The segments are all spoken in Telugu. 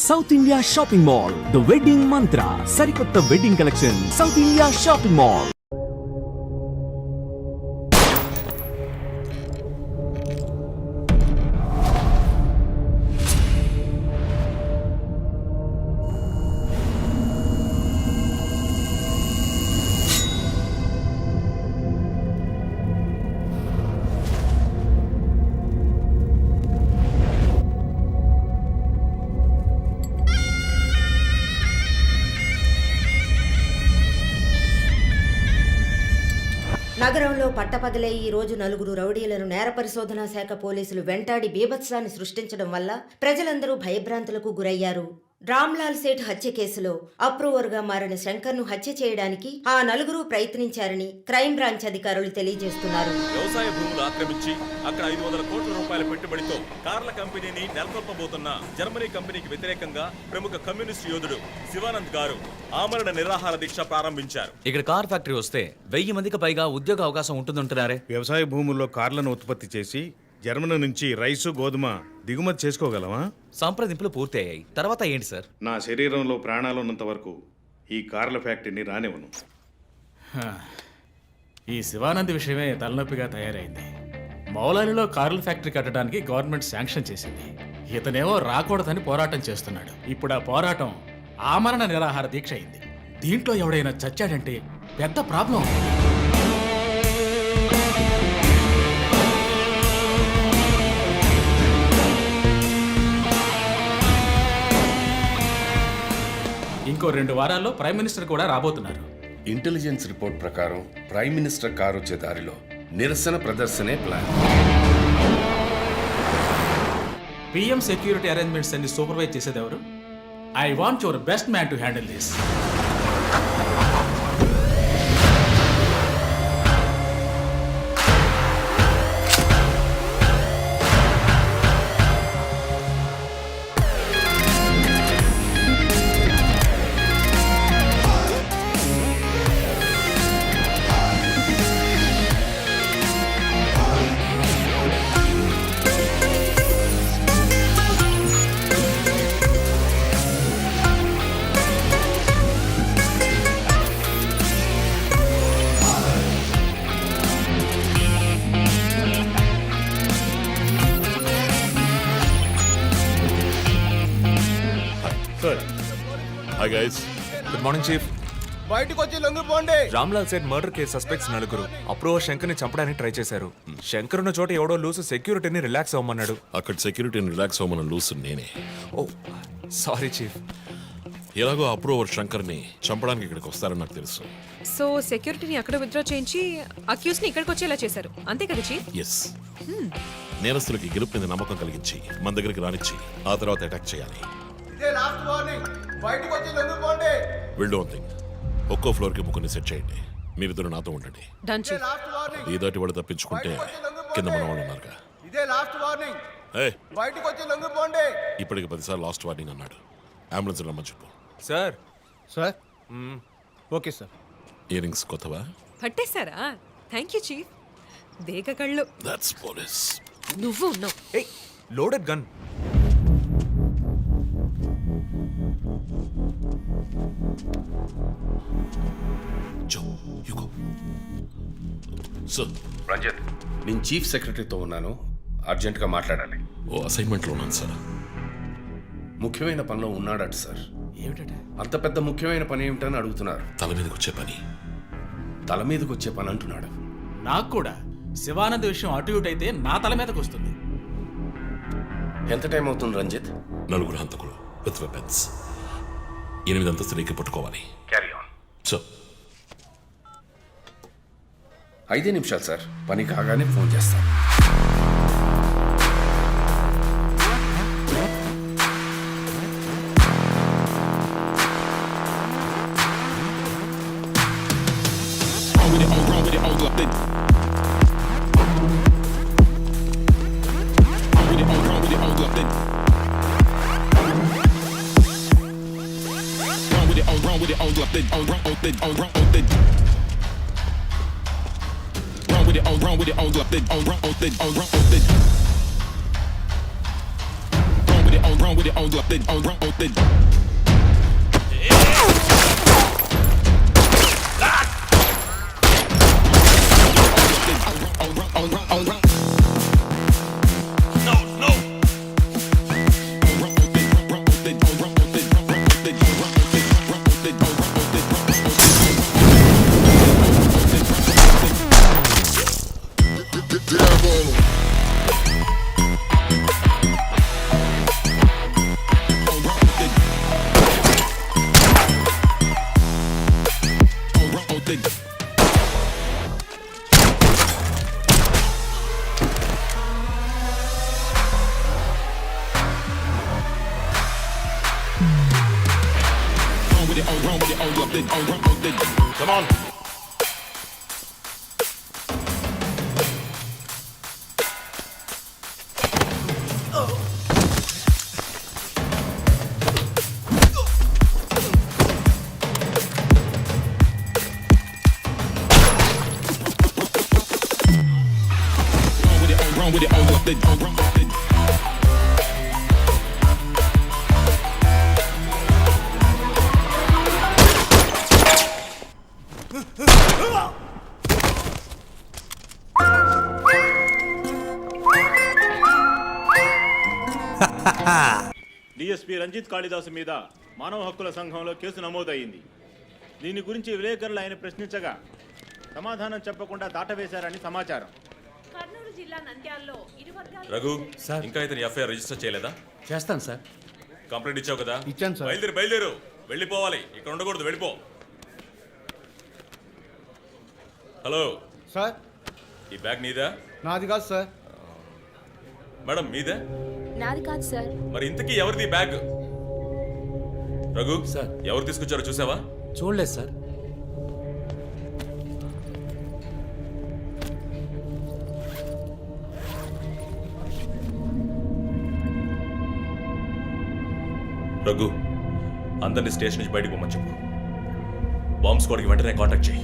South India shopping mall the wedding మంత్ర సరికొత్త wedding collection south India shopping mall. నగరంలో పట్టపగలే ఈ రోజు నలుగురు రౌడీలను నేర పరిశోధనా శాఖ పోలీసులు వెంటాడి బీభత్సాన్ని సృష్టించడం వల్ల ప్రజలందరూ భయభ్రాంతులకు గురయ్యారు. రామ్లాల్ సేఠ్ హత్య కేసులో అప్రూవర్గా మారిన శంకర్ను హత్య చేయడానికి ఆ నలుగురు ప్రయత్నించారని క్రైమ్ బ్రాంచ్ అధికారులు తెలియజేస్తున్నారు. వ్యవసాయ భూములు ఆక్రమించి అక్కడ 500 కోట్ల రూపాయల పెట్టుబడితో కార్ల కంపెనీని నెలకొల్పబోతున్న జర్మనీ కంపెనీకి వ్యతిరేకంగా ప్రముఖ కమ్యూనిస్ట్ యోధుడు శివానంద్ గారు ఆమరణ నిరాహార దీక్ష ప్రారంభించారు. ఇక్కడ కార్ ఫ్యాక్టరీ వస్తే 1000 మందికి పైగా ఉద్యోగ అవకాశం ఉంటుందంటున్నారే. వ్యవసాయ భూముల్లో కార్లను ఉత్పత్తి చేసి జర్మనీ నుంచి రైసు గోధుమ దిగుమతి చేసుకోగలమా? సంప్రదింపులు పూర్తయ్యాయి. తర్వాత ఏంటి సార్? నా శరీరంలో ప్రాణాలున్నంత వరకు ఈ కార్ల ఫ్యాక్టరీని రానివ్వను. ఈ శివానంద్ విషయమే తలనొప్పిగా తయారైంది. మౌలాలిలో కార్ల ఫ్యాక్టరీ కట్టడానికి గవర్నమెంట్ శాంక్షన్ చేసింది. ఇతనేమో రాకూడదని పోరాటం చేస్తున్నాడు. ఇప్పుడు ఆ పోరాటం ఆమరణ నిరాహార దీక్ష అయింది. దీంట్లో ఎవడైనా చచ్చాడంటే పెద్ద ప్రాబ్లం. ఇంకో 2 వారాల్లో ప్రైమ్ మినిస్టర్ కూడా రాబోతున్నారు. ఇంటెలిజెన్స్ రిపోర్ట్ ప్రకారం ప్రైమ్ మినిస్టర్ కారు వచ్చే దారిలో నిరసన ప్రదర్శనే ప్లాన్. పిఎం సెక్యూరిటీ అరేంజ్మెంట్స్ అన్ని సూపర్వైజ్ చేసేది ఎవరు? I want your best man to handle this. Hi guys. Good morning chief. బయటకు వచ్చి లొంగిపోండి. Ramlal Seth murder case suspects 4 approver శంకర్ని చంపడానికి ట్రై చేశారు. శంకర్ ఉన్న చోట ఎవడో లూసు సెక్యూరిటీని రిలాక్స్ అవ్వమన్నాడు. అక్కడ సెక్యూరిటీని రిలాక్స్ అవ్వమని లూసు నేనే. ఓ సారీ చీఫ్. ఎలాగో అప్రూవర్ శంకర్ని చంపడానికి ఇక్కడికి వస్తారని నాకు తెలుసు. సో సెక్యూరిటీని అక్కడ విత్డ్రా చేయించి అక్యూస్ ని ఇక్కడికి వచ్చేలా చేశారు, అంతే కదా చీఫ్? ఎస్. నేరస్తులకి గెలుపు మీద నమ్మకం కలిగించి మన దగ్గరికి రానిచ్చి ఆ తర్వాత అటాక్ చేయాలి. ఇదే లాస్ట్ వార్నింగ్. బయటకు వచ్చి లొంగిపోండి. Will do one thing. ఒక్కో ఫ్లోర్ కి ముగ్గురిని సెట్ చేయండి. మీరిద్దరు నాతో ఉండండి. Done chief. Last warning. ఈ దాటి వాడు తప్పించుకుంటే కింద మన వాళ్ళు ఉన్నారుగా. ఇదే లాస్ట్ వార్నింగ్. బయటకు వచ్చి లొంగిపోండి. ఇప్పటికి 10 సార్లు లాస్ట్ వార్నింగ్ అన్నాడు. అంబులెన్స్ రమ్మని చెప్పు. Sir. Sir okay sir. Earrings కొత్తవా? పట్టేశారా? Thank you chief. దేగ కళ్ళు. That's police. నువ్వు ఉన్నావు. ఏయ్ లోడెడ్ గన్. రంజిత్, నేను చీఫ్ సెక్రటరీతో ఉన్నాను. అర్జెంటుగా మాట్లాడాలి. ఓ అసైన్మెంట్లో ఉన్నాను సార్. ముఖ్యమైన పనిలో ఉన్నాడట సార్. ఏమిటంటే అంత పెద్ద ముఖ్యమైన పని ఏమిటని అడుగుతున్నారు. తల మీదకి వచ్చే పని. తల మీదకి వచ్చే పని అంటున్నాడు. నాకు కూడా శివానంద్ విషయం అటు ఇటు అయితే నా తల మీదకి వస్తుంది. ఎంత టైం అవుతుంది రంజిత్? 4 హంతకులు విత్ వెపన్స్. 8 అంతస్తులు ఎక్కి పట్టుకోవాలి. Carry on. సో 5 నిమిషాలు సార్. పని కాగానే ఫోన్ చేస్తాను. Come on. DSP Ranjith Kalidas మీద మానవ హక్కుల సంఘంలో కేసు నమోదయ్యింది. దీని గురించి విలేకరులు ఆయన ప్రశ్నించగా సమాధానం చెప్పకుండా దాటవేశారని సమాచారం. కర్నూలు జిల్లా నంద్యాలలో రఘు సార్, ఇంకా ఇతని ఎఫ్ఐఆర్ రిజిస్టర్ చేయలేదా? చేస్తాను సార్. కంప్లైంట్ ఇచ్చావు కదా? ఇచ్చాను సార్. బయలుదేరు వెళ్ళిపోవాలి, ఇక్కడ ఉండకూడదు, వెళ్ళిపో. హలో సార్, ఈ బ్యాగ్ నీదా? నాది కాదు సార్. మేడం మీదే? నాది కాదు సార్. మరి ఇంతకీ ఎవరిది బ్యాగ్? రఘు సార్, ఎవరు తీసుకొచ్చారో చూసావా? చూడలేదు సార్. రఘు, అందరినీ స్టేషన్ నుంచి బయటకు పోమని చెప్పు. బాంబ్ స్క్వాడ్కి వెంటనే కాంటాక్ట్ చేయి.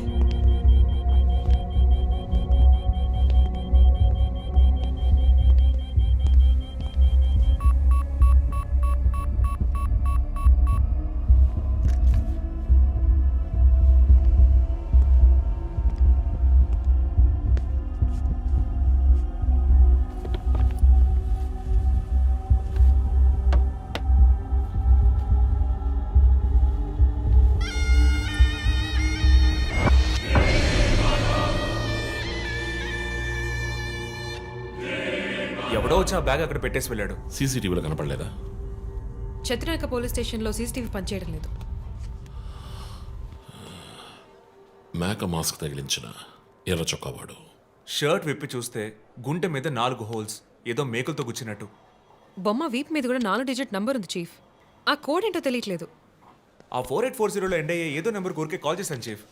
ఎవడో వచ్చి ఆ బ్యాగ్ అక్కడ పెట్టేసి వెళ్ళాడు. సీసీటీవీలో కనపడలేదా? చత్రనాక పోలీస్ స్టేషన్లో సీసీటీవీ పనిచేయడం లేదు. మేక మాస్క్ తగిలించిన ఎర్ర చొక్కావాడు. షర్ట్ విప్పి చూస్తే గుంటె మీద 4 హోల్స్, ఏదో మేకులతో గుచ్చినట్టు. బొమ్మ వీప్ మీద కూడా 4 డిజిట్ నంబర్ ఉంది చీఫ్. ఆ కోడ్ ఏంటో తెలియట్లేదు. ఆ 4840లో ఎండ్ అయ్యే ఏదో నెంబర్ ఊరికే కాల్ చేశాను చీఫ్.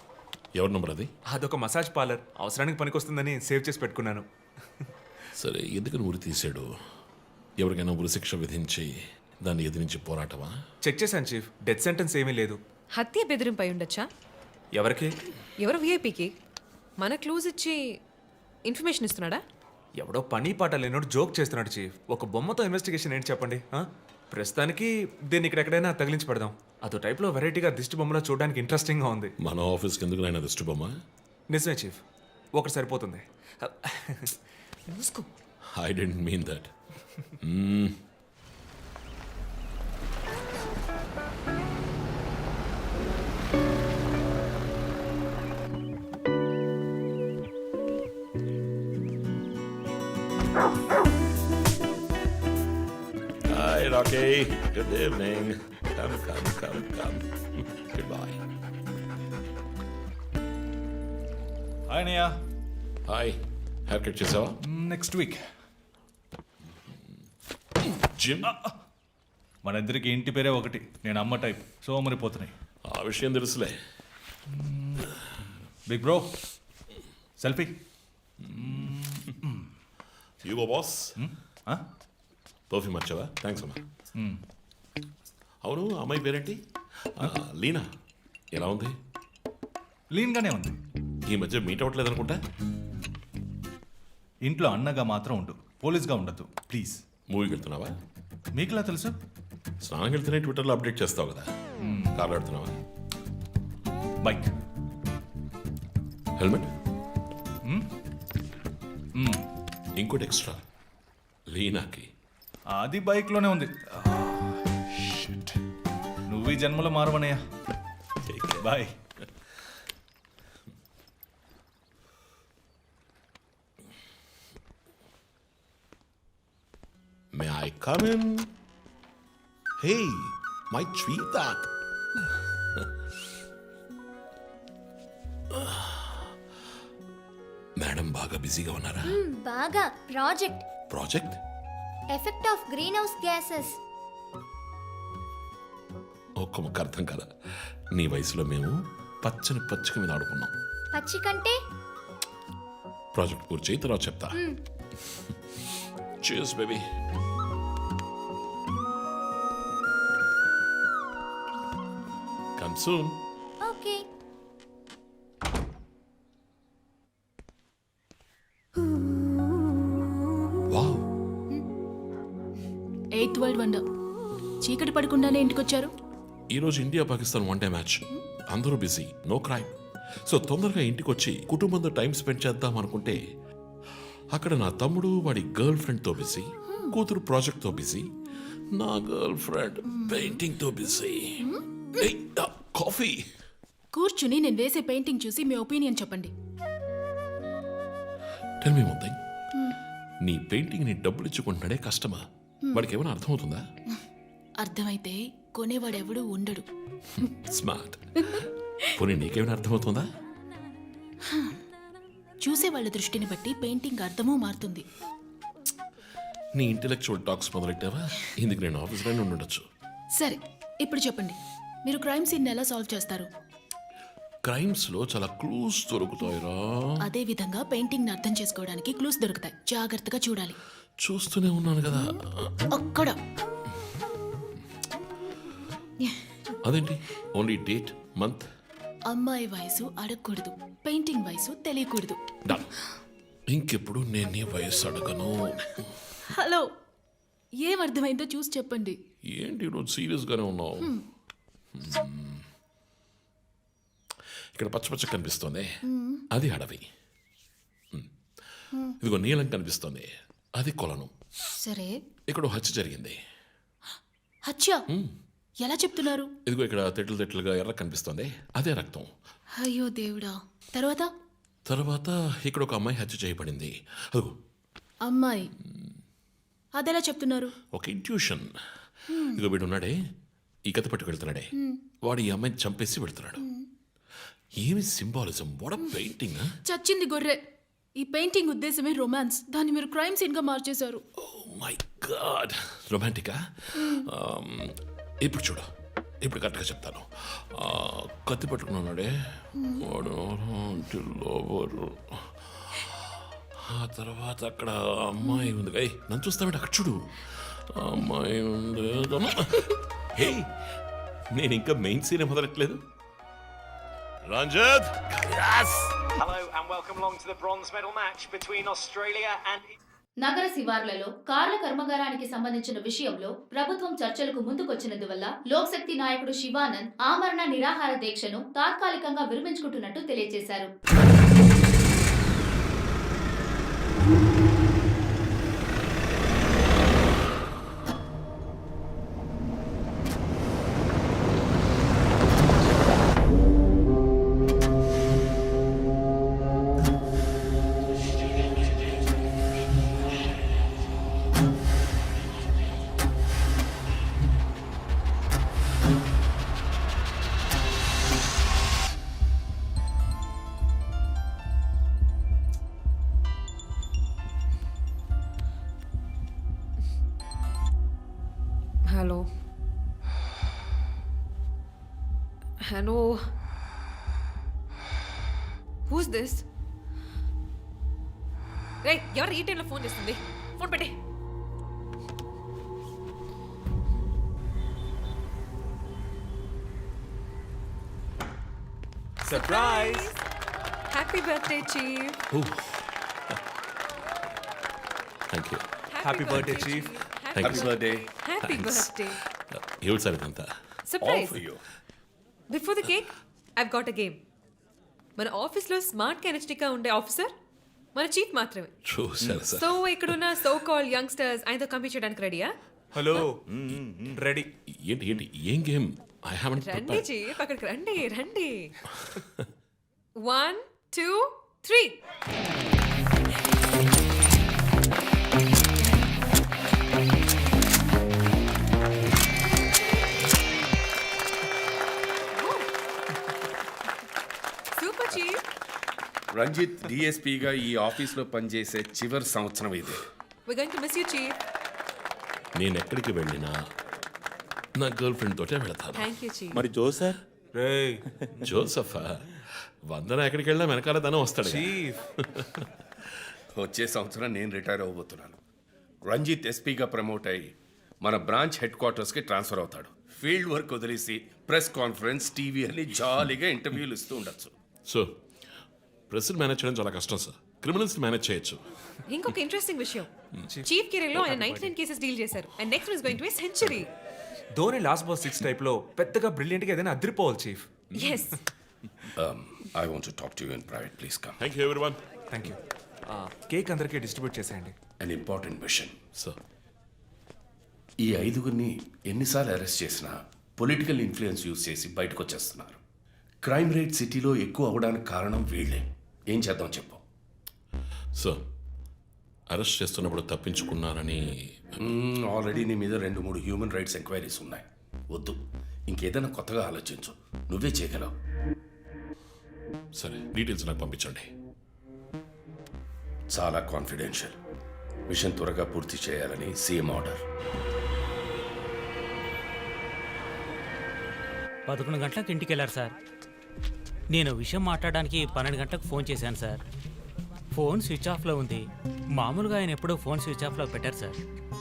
ఎవరి నంబర్ అది? అదొక మసాజ్ పార్లర్, అవసరానికి పనికొస్తుందని సేవ్ చేసి పెట్టుకున్నాను. సరే, ఎందుకని ఉరి తీశాడు? ఎవరికైనా ఉరి శిక్ష విధించి దాన్ని ఎదిరించి పోరాటమా? చెక్ చేశాను చీఫ్, డెత్ సెంటెన్స్ ఏమీ లేదు. హత్య బెదిరింపై ఉండొచ్చా? ఎవరికి? ఎవరు విఐపీకి మన క్లూజ్ ఇచ్చి ఇన్ఫర్మేషన్ ఇస్తున్నాడా? ఎవడో పని పాట లేనోడు జోక్ చేస్తున్నాడు చీఫ్. ఒక బొమ్మతో ఇన్వెస్టిగేషన్ ఏంటి చెప్పండి? ప్రస్తుతానికి దీన్ని ఇక్కడ ఎక్కడైనా తగిలించి పెడదాం. అదో టైప్లో వెరైటీగా దిష్టి బొమ్మలో చూడడానికి ఇంట్రెస్టింగ్గా ఉంది. మన ఆఫీస్కి ఎందుకు నాయన దిష్టి బొమ్మ? నిజమే చీఫ్, ఒకటి సరిపోతుంది. మూసుకో. I didn't mean that. Hi, Rocky. Good evening. Come. Goodbye. Hi అన్నయ్య. Hi. Hair cut చేసావా? Next week. జిమ్? మన ఇద్దరికి ఇంటి పేరే ఒకటి. నేను అమ్మ టైప్, సోమరిపోతున్నాయి. ఆ విషయం తెలుసులే. Big bro, selfie. ఇగో బాస్, పర్ఫ్యూమ్ వచ్చావా? థ్యాంక్స్ అమ్మా. అవును, అమ్మాయి పేరేంటి? లీనా. ఎలా ఉంది? లీన్గానే ఉంది. ఈ మధ్య మీట్ అవ్వట్లేదు అనుకుంటా. ఇంట్లో అన్నగా మాత్రం ఉండు, పోలీస్గా ఉండద్దు ప్లీజ్. మూవీకి వెళ్తున్నావా? మీకులా తెలుసు? స్నానం వెళ్తేనే ట్విట్టర్లో అప్డేట్ చేస్తావు కదా కార్లో ఆడుతున్నావా? బైక్. హెల్మెట్, ఇంకోటి ఎక్స్ట్రా లీనాకి. అది బైక్లోనే ఉంది. నువ్వు ఈ జన్మలో మారవనయ్యా. Bye. May I come in? Hey, my sweetheart. Madam బాగా బిజీగా ఉన్నారా? బాగా. Project project? Effect of greenhouse gases. ఒక్క ముక్క అర్థం కదా. నీ వయసులో మేము పచ్చని పచ్చిక మీద ఆడుకున్నాం. పచ్చి కంటే ప్రాజెక్ట్ పూర్తి చేయి, తర్వాత చెప్తా. Cheers, baby. Come soon. Okay. Wow. 8th world wonder. చీకటి పడకుండానే ఇంటికొచ్చారు. ఈరోజు India Pakistan one day match. అందరూ బిజీ, నో క్రైమ్. సో తొందరగా ఇంటికి వచ్చి కుటుంబంతో టైం స్పెండ్ చేద్దాం అనుకుంటే అక్కడ నా తమ్ముడు వాడి గర్ల్ ఫ్రెండ్తో బిజీ, కూతురు ప్రాజెక్ట్తో బిజీ, నా గర్ల్ ఫ్రెండ్ పెయింటింగ్తో బిజీ. కాఫీ. కూర్చుని నేను వేసే పెయింటింగ్ చూసి మీ ఒపీనియన్ చెప్పండి. Tell me one thing. నీ పెయింటింగ్ ని డబ్బులు ఇచ్చుకుంటున్నాడే కష్టమా? వాడికి ఏమైనా అర్థమవుతుందా? అర్థమైతే కొనేవాడెవడూ ఉండడు. స్మార్ట్. పోనీ నీకేమైనా అర్థమవుతుందా? చూసే వాళ్ళ దృష్టిని బట్టి పెయింటింగ్ అర్థమూ మారుతుంది. నీ ఇంటెలెక్చువల్ టాక్స్ మొదలెట్టావా? ఇందుకు నేను ఆఫీస్లోనే ఉండొచ్చు. సరే, ఇప్పుడు చెప్పండి, మీరు క్రైమ్ సీన్ ఎలా సాల్వ్ చేస్తారు? క్రైమ్స్ లో చాలా క్లూస్ దొరుకుతాయిరా. అదే విధంగా పెయింటింగ్ ని అర్థం చేసుకోవడానికి క్లూస్ దొరుకుతాయి. జాగ్రత్తగా చూడాలి. చూస్తూనే ఉన్నాను కదా. అక్కడ అదేంటి? Only date, month. అమ్మాయి వయసు అడగకూడదు, పెయింటింగ్ వయసు తెలియకూడదు. డన్. ఇంకెప్పుడు నేను నీ వయస్సు అడగను. హలో, ఏం అర్థమైందో చూసి చెప్పండి. ఏంటి ఈరోజు సీరియస్ గానే ఉన్నావు? ఇక్కడ పచ్చ పచ్చ కనిపిస్తోంది, అది అడవి. ఇదిగో నీలం కనిపిస్తోంది, అది కొలను. సరే, ఇక్కడ హత్య జరిగింది. హత్య ఎలా చెప్తున్నారు? ఇదిగో ఇక్కడ తెట్లు తెట్లుగా ఎర్ర కనిపిస్తోంది, అదే రక్తం. అయ్యో దేవుడా. తర్వాత తర్వాత ఇక్కడ ఒక అమ్మాయి హత్య చేయబడింది. అదిగో అమ్మాయి, అదెలా చెప్తున్నారు? ఒక ఇంట్యూషన్. ఇదిగో వీడు ఉన్నాడే, ఈ కథ పట్టుకు వెళ్తున్నాడే, వాడు ఈ అమ్మాయిని చంపేసి వెళ్తున్నాడు. ఏమి సింబాలిజం! What a painting! చచ్చింది గొర్రె. ఈ పెయింటింగ్ ఉద్దేశమే రొమాన్స్. దాన్ని మీరు క్రైమ్ సీన్ గా మార్చేశారు. ఓ మై గాడ్, రొమాంటికా? ఇప్పుడు చూడు, ఇప్పుడు కరెక్ట్గా చెప్తాను. కత్తి పట్టుకున్నాడే వాడు లోవరు. ఆ తర్వాత అక్కడ అమ్మాయి ఉంది. నన్ను చూస్తామంటే అక్కడ చూడు, అమ్మాయి ఉంది. హే, నేను ఇంకా మెయిన్ సీన్ మొదలట్లేదు. Ranjith, Hello and welcome along to the bronze medal match between Australia and నగర శివార్లలో కార్ల కర్మాగారానికి సంబంధించిన విషయంలో ప్రభుత్వం చర్చలకు ముందుకొచ్చినందువల్ల లోక్శక్తి నాయకుడు శివానంద్ ఆమరణ నిరాహార దీక్షను తాత్కాలికంగా విరమించుకుంటున్నట్టు తెలియజేశారు. Hello hello, who's this? రే, ఎవరు ఈ టైంలో ఫోన్ చేస్తుంది? ఫోన్ పెట్టే. Surprise! Happy birthday chief. Thank you. Happy birthday chief. Thank you. Happy birthday. ఏమిటి సార్ ఇదంతా? Surprise. Before the cake I've got a game. మన ఆఫీస్లో స్మార్ట్ ఎనర్జెటిక్గా ఉండే ఆఫీసర్ మన చీఫ్ మాత్రమే. చూసారు సార్. సో ఇక్కడున్న సో కాల్ యంగ్స్టర్స్ ఆయనతో కంపీట్ చేయడానికి రెడీయా? Hello ready. ఏంటి ఏంటి ఏం గేమ్? ఐ హావెంట్ రండి చీఫ్, అక్కడికి రండి రండి. 1 2 3. Super chief. రంజిత్ డిఎస్పీగా ఈ ఆఫీస్లో పనిచేసే చివరి సంవత్సరం ఇది. We're going to miss you, chief. నేను ఎక్కడికి వెళ్ళినా నా గర్ల్ ఫ్రెండ్ తోటే వెళతాను. Thank you, chief. మరి జోసర్ రేయ్ జోసఫా వందన ఎక్కడికి వెళ్ళినా వెనకాల తనే వస్తాడు. చీఫ్. వచ్చే సంవత్సరం నేను రిటైర్ అవ్వబోతున్నాను. రంజిత్ ఎస్పీగా ప్రమోట్ అయ్యి మన బ్రాంచ్ హెడ్ క్వార్టర్స్కి ట్రాన్స్ఫర్ అవుతాడు. ఫీల్డ్ వర్క్ వదిలేసి ప్రెస్ కాన్ఫరెన్స్, టీవీ అని జాలీగా ఇంటర్వ్యూలు ఇస్తూ ఉండొచ్చు. సో ప్రెస్ని మేనేజ్ చేయడం చాలా కష్టం సార్. క్రిమినల్స్ని మేనేజ్ చేయొచ్చు. ఇంకొక ఇంట్రెస్టింగ్ విషయం, చీఫ్ కెరీర్లో ఆయన 99 కేసెస్ డీల్ చేశారు and next is going to be century. Dhoni last ball 6 టైప్లో పెద్దగా బ్రిలియంట్గా ఏదైనా అదిరిపోవాలి chief. yes. I want to talk to you in private, please come. Thank you everyone. Thank you. Cake అందరికీ డిస్ట్రిబ్యూట్ చేసేయండి. An important machine. సార్ ఈ 5గురిని ఎన్నిసార్లు అరెస్ట్ చేసినా పొలిటికల్ ఇన్ఫ్లుయెన్స్ యూజ్ చేసి బయటకు వచ్చేస్తున్నారు. క్రైమ్ రేట్ సిటీలో ఎక్కువ అవడానికి కారణం వీళ్ళే. ఏం చేద్దాం చెప్పు. సార్ అరెస్ట్ చేస్తున్నప్పుడు తప్పించుకున్నారని ఆల్రెడీ నీ మీద 2-3 హ్యూమన్ రైట్స్ ఎంక్వైరీస్ ఉన్నాయి. వద్దు, ఇంకేదైనా కొత్తగా ఆలోచించు. నువ్వే చేయగలవు. సరే డీటెయిల్స్ నాకు పంపించండి. చాలా కాన్ఫిడెన్షియల్. మిషన్ త్వరగా పూర్తి చేయాలని సీఎం ఆర్డర్. 11 గంటలకు ఇంటికి వెళ్ళారు సార్. నేను విషయం మాట్లాడడానికి 12 గంటలకు ఫోన్ చేశాను సార్. ఫోన్ స్విచ్ ఆఫ్లో ఉంది. మామూలుగా ఆయన ఎప్పుడూ ఫోన్ స్విచ్ ఆఫ్లో పెట్టారు సార్.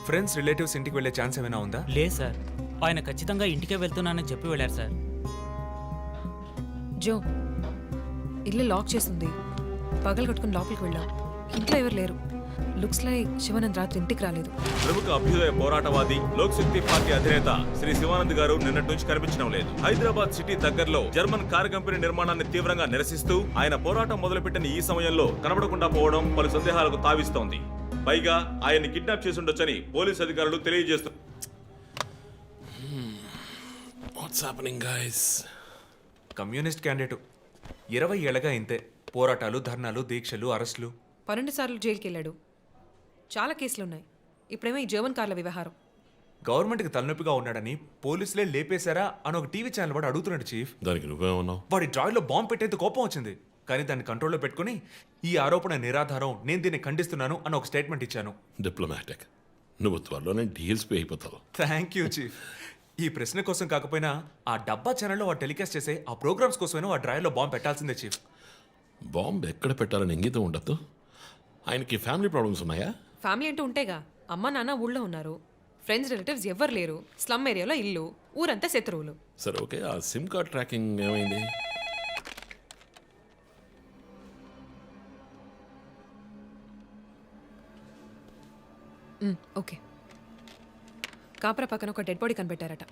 ఫ్రెండ్స్ రిలేటివ్స్ ఇంటికి వెళ్ళే ఛాన్స్ ఏమైనా ఉందా? లేదు సార్, ఆయన ఖచ్చితంగా ఇంటికే వెళ్తున్నానని చెప్పి వెళ్ళారు సార్. జో, ఇల్లు లాక్ చేస్తుంది. పగలు కట్టుకుని లోపలికి వెళ్ళాం. ఇంట్లో ఎవరు లేరు. లుక్స్ లైక్ శివానంద్ రాత్రి ఇంటికి రాలేదు. ప్రముఖ అభ్యుదయ పోరాటవాది లోక్ శక్తి పార్టీ అధినేత శ్రీ శివానంద్ గారు నిన్నటి నుంచి కనిపించడం లేదు. హైదరాబాద్ సిటీ దగ్గరలో జర్మన్ కార్ కంపెనీ నిర్మాణాన్ని తీవ్రంగా నిరసిస్తూ ఆయన పోరాటం మొదలుపెట్టిన ఈ సమయంలో కనబడకుండా పోవడం పలు సందేహాలకు తావిస్తోంది. పైగా ఆయన్ని కిడ్నాప్ చేసి ఉండొచ్చని పోలీసు అధికారులు తెలియజేస్తున్నారు. What's happening guys? Communist candidate 20 ఏళ్ళగా ఇంతే. పోరాటాలు, ధర్నాలు, దీక్షలు, అరెస్టులు. 12 సార్లు జైలుకి వెళ్ళాడు. చాలా కేసులు ఉన్నాయి. ఇప్పుడేమో ఈ జర్మన్ కార్ల వ్యవహారం. గవర్నమెంట్కి తలనొప్పిగా ఉన్నాడని పోలీసులే లేపేశారా అని ఒక టీవీ ఛానల్ వాడు అడుగుతున్నాడు చీఫ్. దానికి నువ్వేమన్నావు? వాడి డ్రాయిలో బాంబు పెట్టేందుకు కోపం వచ్చింది, కానీ దాన్ని కంట్రోల్లో పెట్టుకుని ఈ ఆరోపణ నిరాధారం, నేను దీన్ని ఖండిస్తున్నాను అని ఒక స్టేట్మెంట్ ఇచ్చాను. డిప్లొమాటిక్. నువ్వు త్వరలోనే డీఎల్స్పీ అయిపోతావు. Thank you chief. ఈ ప్రశ్న కోసం కాకపోయినా ఆ డబ్బా ఛానల్లో వాడు టెలికాస్ట్ చేసే ఆ ప్రోగ్రామ్స్ కోసమైనా ఆ డ్రాయిలో బాంబు పెట్టాల్సిందే చీఫ్. బాంబు ఎక్కడ పెట్టాలని ఇంగితం ఉండద్దు. ఆయనకి ఫ్యామిలీ ప్రాబ్లమ్స్ ఉన్నాయా? ఫ్యామిలీ అంటూ ఉంటేగా. అమ్మ నాన్న ఊళ్ళో ఉన్నారు. ఫ్రెండ్స్ రిలేటివ్స్ ఎవ్వరు లేరు. స్లమ్ ఏరియాలో ఇల్లు, ఊరంతా శత్రువులు. సరే ఓకే, ఆ సిమ్ కార్డ్ ట్రాకింగ్ ఏమైంది? ఓకే. కాపర పక్కన ఒక డెడ్ బాడీ కనిపెట్టారట.